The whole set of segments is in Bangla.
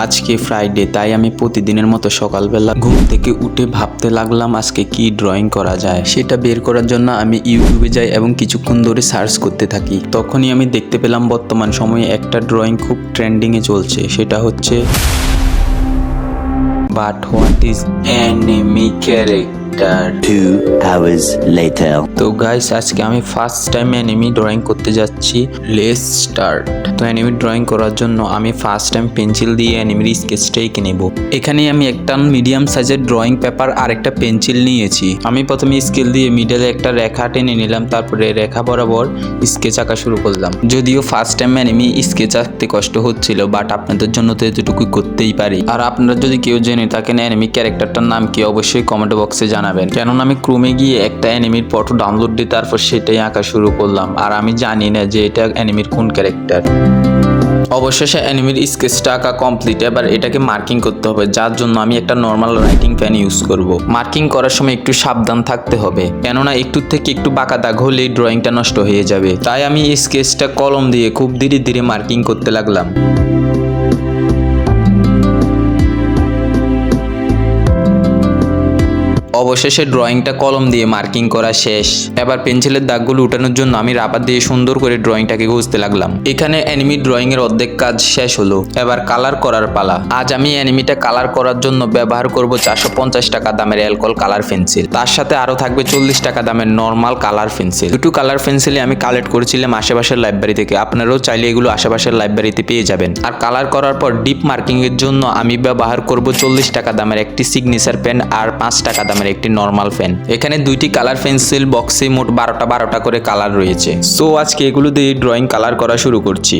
আজকে ফ্রাইডে, তাই আমি প্রতিদিনের মতো সকালবেলা ঘুম থেকে উঠে ভাবতে লাগলাম আজকে কি ড্রয়িং করা যায়। সেটা বের করার জন্য আমি ইউটিউবে যাই এবং কিছুক্ষণ ধরে সার্চ করতে থাকি। তখনই আমি দেখতে পেলাম বর্তমান সময়ে একটা ড্রয়িং খুব ট্রেন্ডিংয়ে চলছে, সেটা হচ্ছে but what is enemy character. 2 hours later. তো গাইস, আজকে আমি ফার্স্ট টাইম অ্যানিমি ড্রয়িং করতে যাচ্ছি। Let's start. তো অ্যানিমি ড্রয়িং করার জন্য আমি ফার্স্ট টাইম পেন্সিল দিয়ে অ্যানিমির স্কেচটাই এঁকে নেব। এখানে আমি একটা মিডিয়াম সাইজের ড্রয়িং পেপার আর একটা পেন্সিল নিয়েছি। আমি প্রথমে স্কেল দিয়ে মিডলে একটা রেখা টেনে নিলাম, তারপরে রেখা বরাবর স্কেচ আঁকা শুরু করলাম। যদিও ফার্স্ট টাইম অ্যানিমি স্কেচ আঁকতে কষ্ট হচ্ছিল, বাট আপনাদের জন্য তো এতটুকুই করতেই পারি। আর আপনারা যদি কেউ জেনে থাকেন অ্যানিমি ক্যারেক্টারটার নাম কি, অবশ্যই কমেন্ট বক্সে জানাবেন। কেননা আমি ক্রোমে গিয়ে একটা অ্যানিমির ফটো ডাউনলোড দিয়ে তারপর সেটাই আঁকা শুরু করলাম, আর আমি জানি না যে এটা অ্যানিমির কোন ক্যারেক্টার। অবশেষে অ্যানিমির স্কেচটা আঁকা কমপ্লিট। এবার এটাকে মার্কিং করতে হবে, যার জন্য আমি একটা নর্মাল রাইটিং পেন ইউজ করব। মার্কিং করার সময় একটু সাবধান থাকতে হবে, কেননা একটু থেকে একটু বাঁকা দাগ হলেই ড্রয়িংটা নষ্ট হয়ে যাবে। তাই আমি স্কেচটা কলম দিয়ে খুব ধীরে ধীরে মার্কিং করতে লাগলাম। অবশেষে ড্রয়িংটা কলম দিয়ে মার্কিং করা শেষ। এবার পেন্সিলের দাগগুলো উঠানোর জন্য আমি রাবার দিয়ে সুন্দর করে ড্রয়িংটাকে ঘষতে লাগলাম। এখানে অ্যানিমি ড্রয়িং এর অর্ধেক কাজ শেষ হলো, এবার কালার করার পালা। আজ আমি অ্যানিমিটা কালার করার জন্য ব্যবহার করব 450 টাকা দামের অ্যালকোহল কালার পেন্সিল। তার সাথে আরো থাকবে 40 টাকা দামের নর্মাল কালার পেন্সিল। দুটো কালার পেন্সিলে আমি কালেক্ট করেছিলাম আশেপাশের লাইব্রেরি থেকে। আপনারাও চাইলে এগুলো আশেপাশের লাইব্রেরিতে পেয়ে যাবেন। আর কালার করার পর ডিপ মার্কিং এর জন্য আমি ব্যবহার করব 40 টাকা দামের একটি সিগনেচার পেন আর 5 টাকা দামের একটি নরমাল পেন। এখানে দুইটি কালার পেন্সিল বক্সে মোট 12টা করে কালার রয়েছে। সো আজকে এগুলো দিয়ে ড্রয়িং কালার করা শুরু করছি।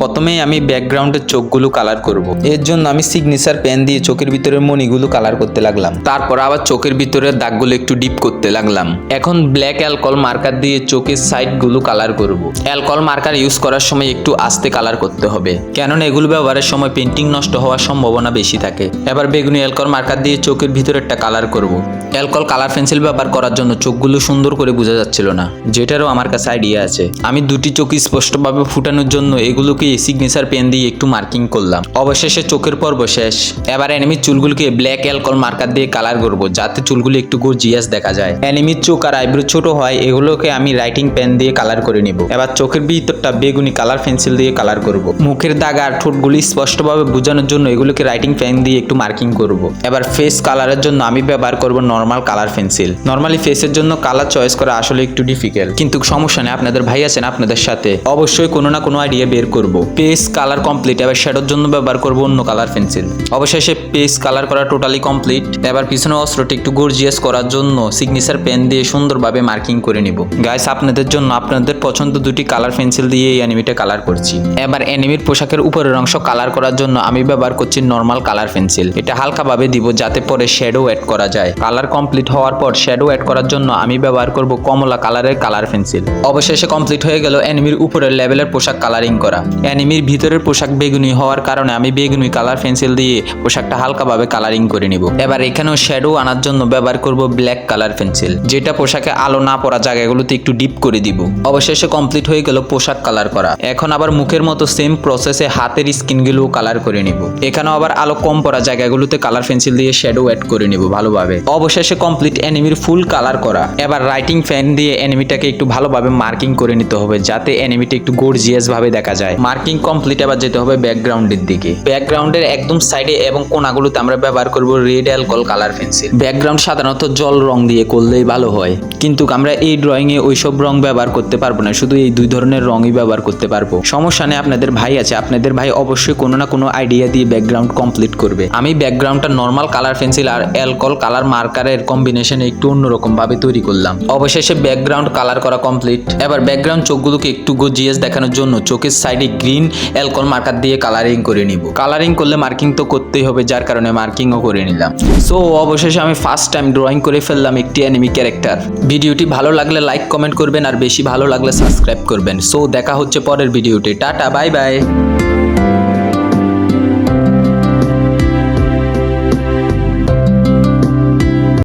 প্রথমেই আমি ব্যাকগ্রাউন্ডের চোখগুলো কালার করব। এর জন্য আমি সিগনেচার পেন দিয়ে চোখের ভিতরের মণিগুলো কালার করতে লাগলাম। তারপর আবার চোখের ভিতরের দাগগুলো একটু ডিপ করতে লাগলাম। এখন ব্ল্যাক অ্যালকোহল মার্কার দিয়ে চোখের সাইডগুলো কালার করব। অ্যালকোহল মার্কার ইউজ করার সময় একটু আস্তে কালার করতে হবে, কেননা এগুলো ব্যবহারের সময় পেন্টিং নষ্ট হওয়ার সম্ভাবনা বেশি থাকে। এবার বেগুনি অ্যালকোহল মার্কার দিয়ে চোখের ভিতরেরটা কালার করব। অ্যালকোহল কালার পেন্সিল ব্যবহার করার জন্য চোখগুলো সুন্দর করে বোঝা যাচ্ছিল না, যেটারও আমার কাছে আইডিয়া আছে। আমি দুটি চোখ স্পষ্টভাবে ফুটানোর জন্য এগুলোকে সিগনেচার পেন দিয়ে একটু মার্কিং করলাম। অবশেষে চোখের পর্ব শেষ। এবার অ্যানিমির চুলগুলোকে ব্ল্যাক অ্যালকোহল মার্কার দিয়ে কালার করব, যাতে চুলগুলো একটু গর্জিয়াস দেখা যায়। অ্যানিমির চোখ আর আইব্রো ছোট হয়, এগুলোকে আমি রাইটিং পেন দিয়ে কালার করে নিব। এবার চোখের ভিতরটা বেগুনি কালার পেন্সিল দিয়ে কালার করব। মুখের দাগ আর ঠোঁটগুলি স্পষ্টভাবে বোঝানোর জন্য এগুলোকে রাইটিং পেন দিয়ে একটু মার্কিং করব। এবার ফেস কালারের জন্য আমি ব্যবহার করব নর্মাল কালার পেন্সিল। নর্মালি ফেসের জন্য কালার চয়েস করা আসলে একটু ডিফিকাল্ট, কিন্তু সমস্যা নেই, আপনাদের ভাই আছেন আপনাদের সাথে, অবশ্যই কোনো না কোনো আইডিয়া বের করব। Page colour complete. এবার শ্যাডোর জন্য ব্যবহার করব অন্য কালার পেন্সিল। অবশেষে পেজ কালার করা টোটালি কমপ্লিট। এবার পিছনে অস্ত্রটি একটু গর্জিয়াস করার জন্য সিগনেচার পেন দিয়ে সুন্দরভাবে মার্কিং করে নিব। গাইস, আপনাদের জন্য আপনাদের পছন্দ দুটি কালার পেন্সিল দিয়ে এই অ্যানিমিটা কালার করছি। এবার অ্যানিমির পোশাকের উপরের অংশ কালার করার জন্য আমি ব্যবহার করছি নর্মাল কালার পেন্সিল। এটা হালকাভাবে দিব যাতে পরে শ্যাডো অ্যাড করা যায়। কালার কমপ্লিট হওয়ার পর শ্যাডো অ্যাড করার জন্য আমি ব্যবহার করব কমলা কালারের কালার পেন্সিল। অবশেষে কমপ্লিট হয়ে গেল অ্যানিমির উপরের লেভেলের পোশাক কালারিং করা। অ্যানিমির ভিতরের পোশাক বেগুনি হওয়ার কারণে আমি বেগুনি কালার পেন্সিল দিয়ে পোশাকটা হালকাভাবে কালারিং করে নিব। এবার এখানেও শ্যাডো আনার জন্য ব্যবহার করব ব্ল্যাক কালার পেন্সিল, যেটা পোশাকে আলো না পড়া জায়গাগুলোতে একটু ডিপ করে দিব। অবশেষে কমপ্লিট হয়ে গেল পোশাক কালার করা। এখন আবার মুখের মতো সেম প্রসেসে হাতের স্কিনগুলো কালার করে নিব। এখানেও আবার আলো কম পড়া জায়গাগুলোতে কালার পেন্সিল দিয়ে শ্যাডো অ্যাড করে নিব ভালোভাবে। অবশেষে কমপ্লিট অ্যানিমির ফুল কালার করা। এবার রাইটিং পেন দিয়ে অ্যানিমিটাকে একটু ভালোভাবে মার্কিং করে নিতে হবে, যাতে অ্যানিমিটা একটু গর্জিয়াস ভাবে দেখা যায়। Marking complete. এবার যেতে হবে ব্যাকগ্রাউন্ডের দিকে। ব্যাকগ্রাউন্ডের একদম সাইডে এবং কোণাগুলোতে আমরা ব্যবহার করব red alcohol colour pencil. Background সাধারণত জল রং দিয়ে করলেই ভালো হয়, কিন্তু আমরা এই ড্রয়িং এ ওইসব রং ব্যবহার করতে পারবো না, শুধু এই দুই ধরনের রঙই ব্যবহার করতে পারবো। সমস্যা নেই, আপনাদের ভাই আছে, আপনাদের ভাই অবশ্যই কোনো না কোনো আইডিয়া দিয়ে ব্যাকগ্রাউন্ড কমপ্লিট করবে। আমি ব্যাকগ্রাউন্ডটা নর্মাল কালার পেন্সিল আর অ্যালকোহল কালার মার্কারের কম্বিনেশনে একটু অন্যরকম ভাবে তৈরি করলাম। অবশেষে ব্যাকগ্রাউন্ড কালার করা কমপ্লিট। এবার ব্যাকগ্রাউন্ড চোখগুলোকে একটু গর্জিয়াস দেখানোর জন্য চোখের সাইডে গ্রিন অ্যালকোহল মার্কার দিয়ে কালারিং করে নিব। কালারিং করলে মার্কিং তো করতেই হবে, যার কারণে মার্কিংও করে নিলাম। সো অবশেষে আমি ফার্স্ট টাইম ড্রয়িং করে ফেললাম একটি অ্যানিমি ক্যারেক্টার। ভিডিওটি ভালো লাগলে লাইক কমেন্ট করবেন, আর বেশি ভালো লাগলে সাবস্ক্রাইব করবেন। সো দেখা হচ্ছে পরের ভিডিওতে। Tata, bye bye.